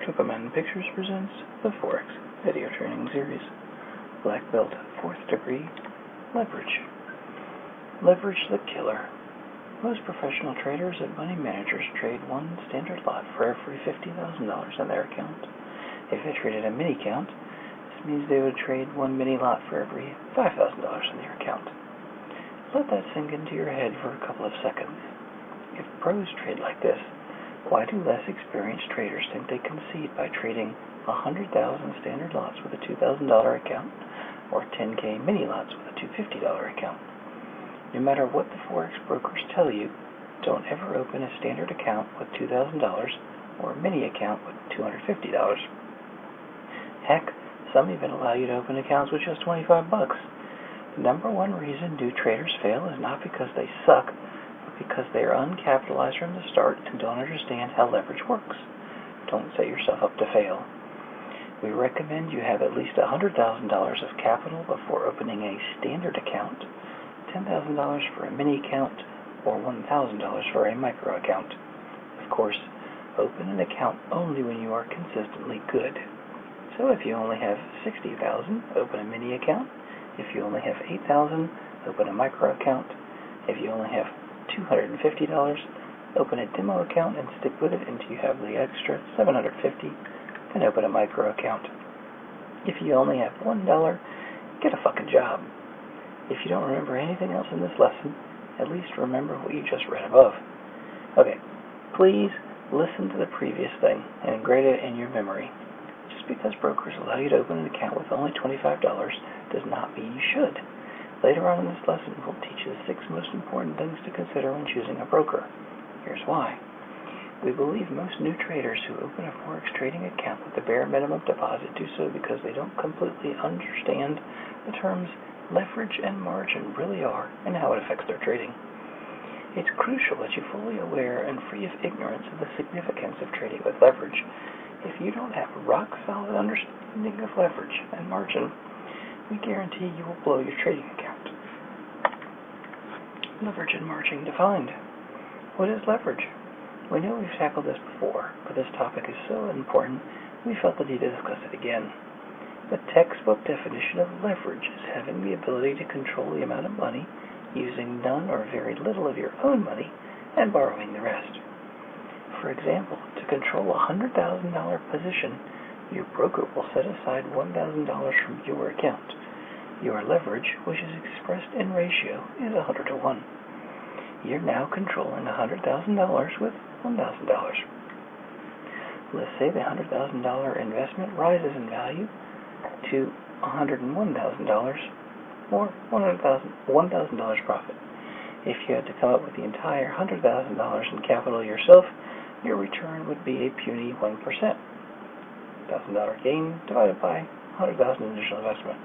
Cocoman Pictures presents the Forex video training series. Black Belt, 4th degree, Leverage. Leverage the killer. Most professional traders and money managers trade one standard lot for every $50,000 in their account. If they traded a mini count, this means they would trade one mini lot for every $5,000 in their account. Let that sink into your head for a couple of seconds. If pros trade like this, why do less experienced traders think they concede by trading 100,000 standard lots with a $2,000 account or 10K mini lots with a $250 account? No matter what the Forex brokers tell you, don't ever open a standard account with $2,000 or a mini account with $250. Heck, some even allow you to open accounts with just $25. The number one reason new traders fail is not because they suck, because they are uncapitalized from the start and don't understand how leverage works. Don't set yourself up to fail. We recommend you have at least $100,000 of capital before opening a standard account, $10,000 for a mini account, or $1,000 for a micro account. Of course, open an account only when you are consistently good. So if you only have $60,000, open a mini account. If you only have $8,000, open a micro account. If you only have $250, open a demo account and stick with it until you have the extra $750, then open a micro account. If you only have $1, get a fucking job. If you don't remember anything else in this lesson, at least remember what you just read above. Okay, please listen to the previous thing and engrave it in your memory. Just because brokers allow you to open an account with only $25 does not mean you should. Later on in this lesson, we'll teach you the 6 most important things to consider when choosing a broker. Here's why. We believe most new traders who open a Forex trading account with the bare minimum deposit do so because they don't completely understand the terms leverage and margin really are and how it affects their trading. It's crucial that you're fully aware and free of ignorance of the significance of trading with leverage. If you don't have rock-solid understanding of leverage and margin, we guarantee you will blow your trading account. Leverage and margin defined. What is leverage? We know we've tackled this before, but this topic is so important we felt the need to discuss it again. The textbook definition of leverage is having the ability to control the amount of money, using none or very little of your own money, and borrowing the rest. For example, to control a $100,000 position, your broker will set aside $1,000 from your account. Your leverage, which is expressed in ratio, is 100 to 1. You're now controlling $100,000 with $1,000. Let's say the $100,000 investment rises in value to $101,000 or $1,000 profit. If you had to come up with the entire $100,000 in capital yourself, your return would be a puny 1%. $1,000 gain divided by $100,000 initial investment.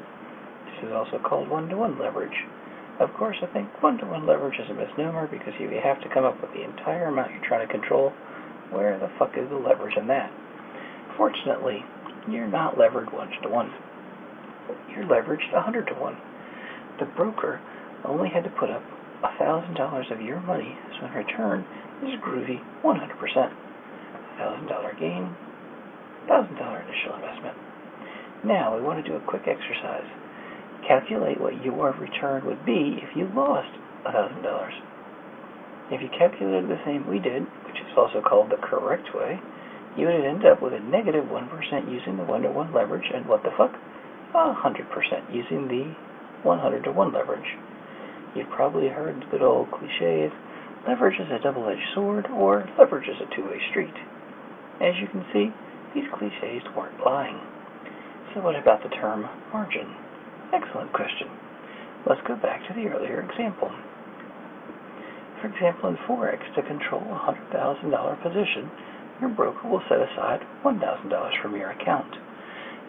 This is also called one-to-one leverage. Of course, I think one-to-one leverage is a misnomer because if you have to come up with the entire amount you're trying to control, where the fuck is the leverage in that? Fortunately, you're not levered 1-to-1. You're leveraged 100 to 1. The broker only had to put up $1,000 of your money, so in return is groovy 100%. $1,000 gain, $1,000 initial investment. Now we want to do a quick exercise. Calculate what your return would be if you lost $1,000. If you calculated the same we did, which is also called the correct way, you would end up with a negative 1% using the 1-to-1 leverage and what the fuck? 100% using the 100-to-1 leverage. You've probably heard the good old cliches, leverage is a double-edged sword, or leverage is a two-way street. As you can see, these cliches weren't lying. So what about the term margin? Excellent question. Let's go back to the earlier example. For example, in Forex, to control a $100,000 position, your broker will set aside $1,000 from your account.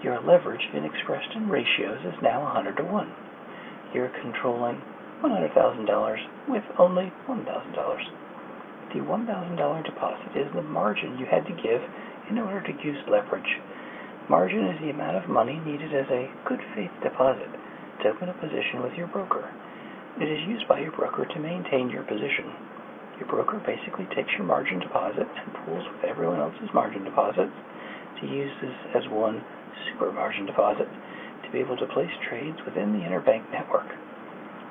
Your leverage, when expressed in ratios, is now 100 to 1. You're controlling $100,000 with only $1,000. The $1,000 deposit is the margin you had to give in order to use leverage. Margin is the amount of money needed as a good faith deposit to open a position with your broker. It is used by your broker to maintain your position. Your broker basically takes your margin deposit and pools with everyone else's margin deposits to use this as one super margin deposit to be able to place trades within the interbank network.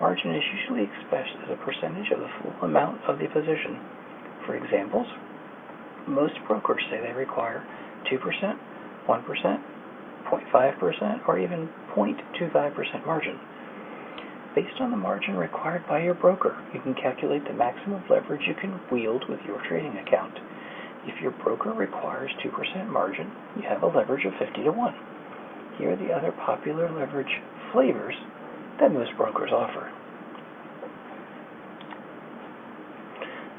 Margin is usually expressed as a percentage of the full amount of the position. For examples, most brokers say they require 2%, 1%, 0.5%, or even 0.25% margin. Based on the margin required by your broker, you can calculate the maximum leverage you can wield with your trading account. If your broker requires 2% margin, you have a leverage of 50 to 1. Here are the other popular leverage flavors that most brokers offer.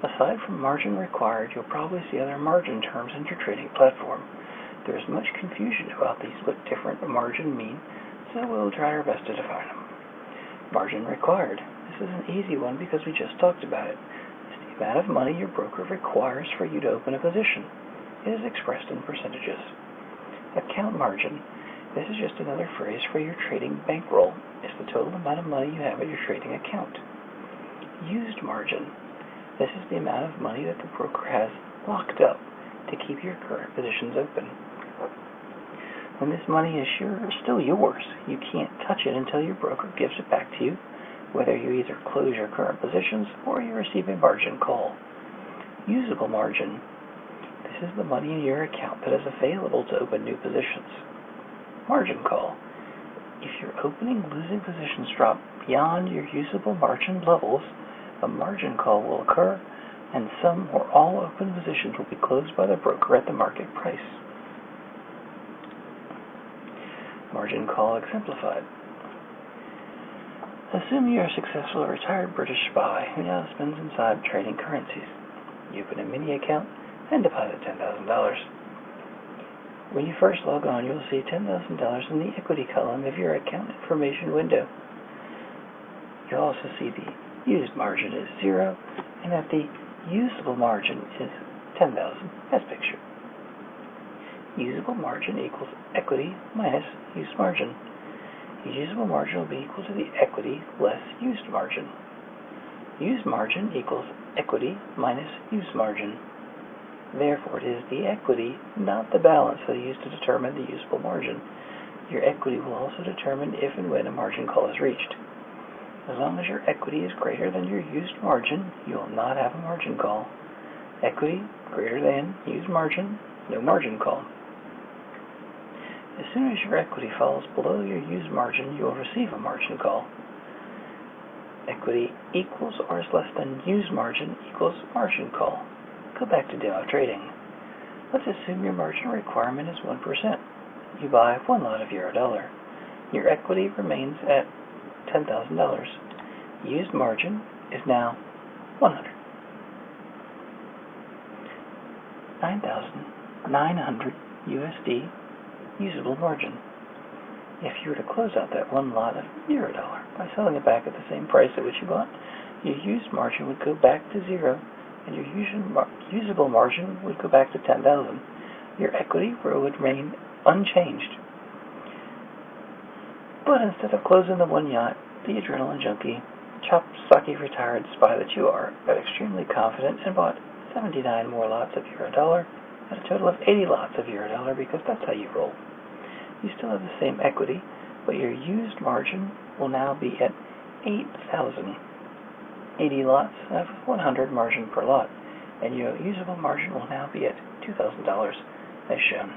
Aside from margin required, you'll probably see other margin terms in your trading platform. There is much confusion about these what different margin mean, so we'll try our best to define them. Margin required. This is an easy one because we just talked about it. It's the amount of money your broker requires for you to open a position. It is expressed in percentages. Account margin. This is just another phrase for your trading bankroll. It's the total amount of money you have at your trading account. Used margin. This is the amount of money that the broker has locked up to keep your current positions open. When this money is still yours, you can't touch it until your broker gives it back to you, whether you either close your current positions or you receive a margin call. Usable margin. This is the money in your account that is available to open new positions. Margin call. If your opening losing positions drop beyond your usable margin levels, a margin call will occur and some or all open positions will be closed by the broker at the market price. Margin call exemplified. Assume you are a successful retired British spy who now spends inside trading currencies. You open a mini account and deposit $10,000. When you first log on, you'll see $10,000 in the equity column of your account information window. You'll also see the used margin is 0 and that the usable margin is 10,000 as pictured. Usable margin equals equity minus used margin. The usable margin will be equal to the equity less used margin. Used margin equals equity minus used margin. Therefore, it is the equity, not the balance, that is used to determine the usable margin. Your equity will also determine if and when a margin call is reached. As long as your equity is greater than your used margin, you will not have a margin call. Equity greater than used margin, no margin call. As soon as your equity falls below your used margin, you will receive a margin call. Equity equals or is less than used margin equals margin call. Go back to demo trading. Let's assume your margin requirement is 1%. You buy one lot of Eurodollar. Your equity remains at $10,000. Used margin is now 100. 9,900 USD usable margin. If you were to close out that one lot of Eurodollar by selling it back at the same price at which you bought, your used margin would go back to 0 and your usable margin would go back to 10,000. Your equity would remain unchanged. But instead of closing the one yacht, the adrenaline junkie, chop-socky retired spy that you are, got extremely confident and bought 79 more lots of Eurodollar at a total of 80 lots of Eurodollar because that's how you roll. You still have the same equity, but your used margin will now be at 8,000. 80 lots have 100 margin per lot, and your usable margin will now be at $2,000 as shown.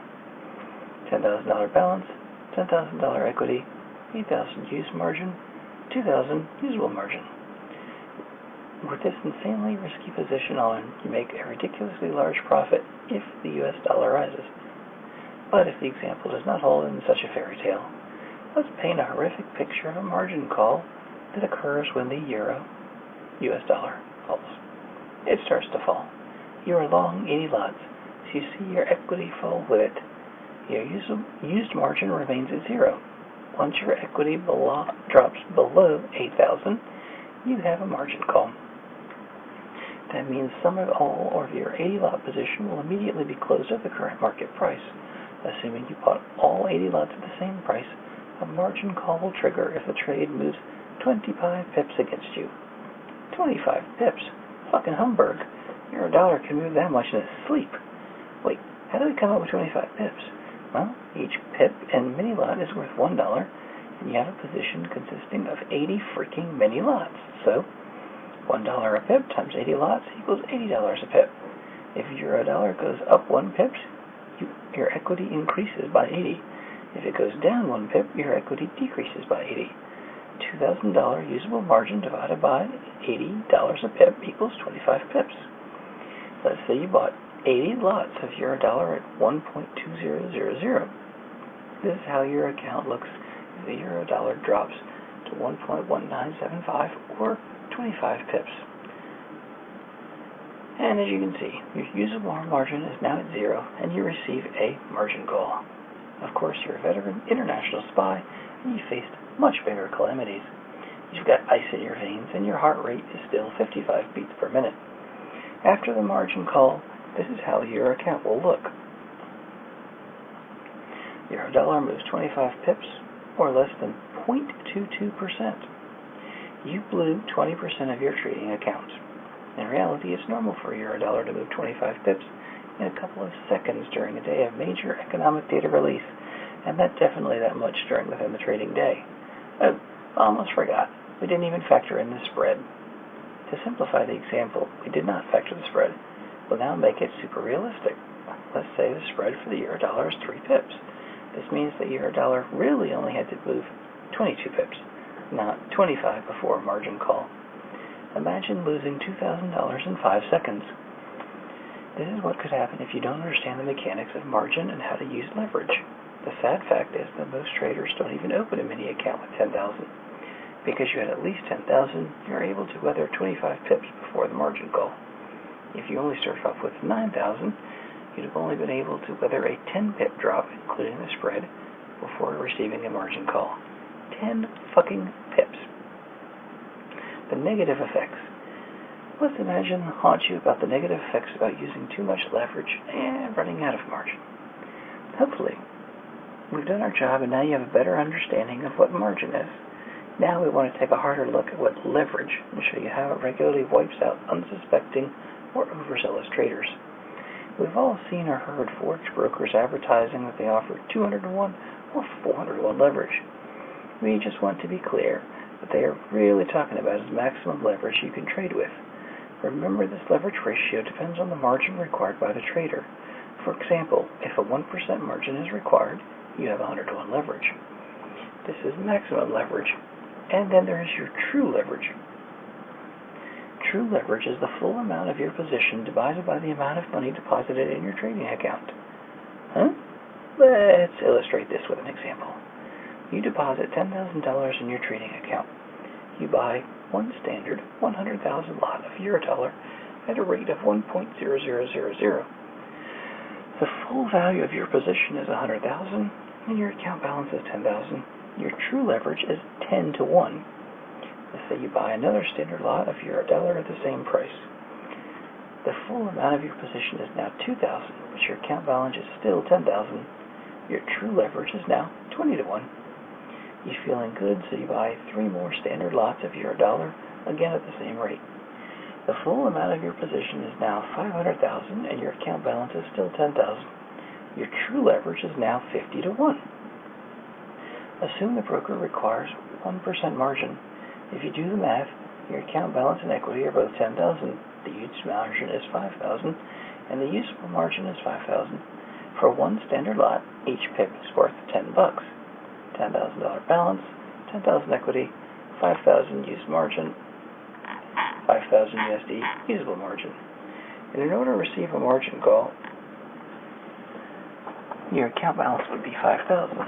$10,000 balance, $10,000 equity, 8,000 used margin, 2,000 usable margin. With this insanely risky position on, you make a ridiculously large profit if the US dollar rises. But if the example does not hold in such a fairy tale, let's paint a horrific picture of a margin call that occurs when the euro US dollar falls. It starts to fall. You are long 80 lots, so you see your equity fall with it. Your used margin remains at 0. Once your equity drops below 8,000, you have a margin call. That means some or all of your 80 lot position will immediately be closed at the current market price. Assuming you bought all 80 lots at the same price, a margin call will trigger if the trade moves 25 pips against you. 25 pips? Fucking Hamburg. Eurodollar can move that much in its sleep. Wait, how do we come up with 25 pips? Well, each pip in mini lot is worth $1, and you have a position consisting of 80 freaking mini lots. So, $1 a pip times 80 lots equals $80 a pip. If $1 goes up 1 pip, your equity increases by 80. If it goes down 1 pip, your equity decreases by 80. $2,000 usable margin divided by $80 a pip equals 25 pips. Let's say you bought 80 lots of $1 at 1.2000. This is how your account looks if the $1 drops to 1.1975 or 25 pips. And as you can see, your usable margin is now at 0, and you receive a margin call. Of course, you're a veteran international spy, and you faced much bigger calamities. You've got ice in your veins, and your heart rate is still 55 beats per minute. After the margin call, this is how your account will look. Your $1 moves 25 pips, or less than 0.22%. You blew 20% of your trading account. In reality, it's normal for your $1 to move 25 pips in a couple of seconds during a day of major economic data release, and that's definitely that much within the trading day. Oh, almost forgot. We didn't even factor in the spread. To simplify the example, we did not factor the spread. We'll now make it super realistic. Let's say the spread for the $1 is 3 pips. This means that your $1 really only had to move 22 pips, not 25 before margin call. Imagine losing $2,000 in 5 seconds. This is what could happen if you don't understand the mechanics of margin and how to use leverage. The sad fact is that most traders don't even open a mini account with $10,000. Because you had at least $10,000, you're able to weather 25 pips before the margin call. If you only started off with $9,000, you'd have only been able to weather a 10-pip drop, including the spread, before receiving a margin call. 10 fucking pips. The negative effects. Let's imagine haunt you about the negative effects about using too much leverage and running out of margin. Hopefully, we've done our job and now you have a better understanding of what margin is. Now we want to take a harder look at what leverage and show you how it regularly wipes out unsuspecting or overzealous traders. We've all seen or heard forex brokers advertising that they offer 200 to 1 or 400 to 1 leverage. We just want to be clear what they are really talking about is maximum leverage you can trade with. Remember, this leverage ratio depends on the margin required by the trader. For example, if a 1% margin is required, you have 100 to 1 leverage. This is maximum leverage. And then there is your true leverage. True leverage is the full amount of your position divided by the amount of money deposited in your trading account. Let's illustrate this with an example. You deposit $10,000 in your trading account. You buy one standard 100,000 lot of $1 at a rate of 1.0000. The full value of your position is 100,000, and your account balance is 10,000. Your true leverage is 10 to 1. Let's say you buy another standard lot of $1 at the same price. The full amount of your position is now 2,000, but your account balance is still 10,000. Your true leverage is now 20 to 1. You're feeling good, so you buy 3 more standard lots of $1, again at the same rate. The full amount of your position is now 500,000, and your account balance is still 10,000. Your true leverage is now 50 to 1. Assume the broker requires 1% margin. If you do the math, your account balance and equity are both 10,000. The used margin is 5,000, and the usable margin is 5,000. For one standard lot, each pip is worth $10. $10,000 balance, 10,000 equity, 5,000 used margin, 5,000 USD usable margin. And in order to receive a margin call, your account balance would be 5,000.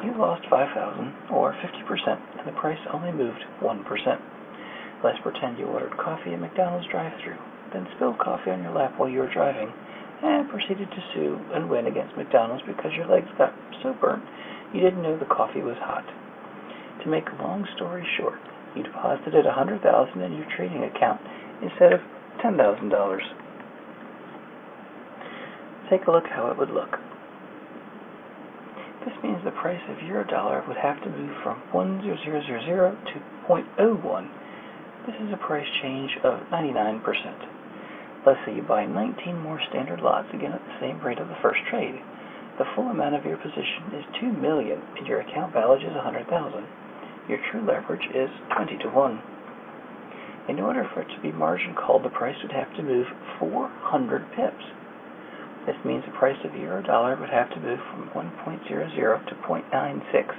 You lost 5,000, or 50%, and the price only moved 1%. Let's pretend you ordered coffee at McDonald's drive-thru, then spilled coffee on your lap while you were driving, and proceeded to sue and win against McDonald's because your legs got so burnt you didn't know the coffee was hot. To make a long story short, you deposited $100,000 in your trading account instead of $10,000. Take a look how it would look. This means the price of $1 would have to move from 1.0000 to 0.01. This is a price change of 99%. Let's say you buy 19 more standard lots, again at the same rate of the first trade. The full amount of your position is $2 million and your account balance is $100,000. Your true leverage is 20 to 1. In order for it to be margin called, the price would have to move 400 pips. This means the price of $1 would have to move from 1.00 to 0.96,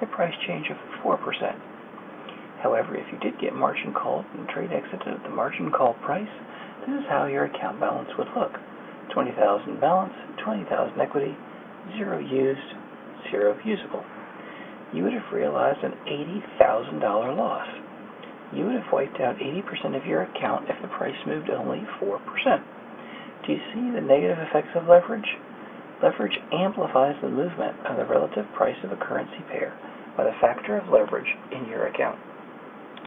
a price change of 4%. However, if you did get margin called and trade exited at the margin call price, this is how your account balance would look. 20,000 balance, 20,000 equity, 0 used, 0 usable. You would have realized an $80,000 loss. You would have wiped out 80% of your account if the price moved only 4%. Do you see the negative effects of leverage? Leverage amplifies the movement of the relative price of a currency pair by the factor of leverage in your account.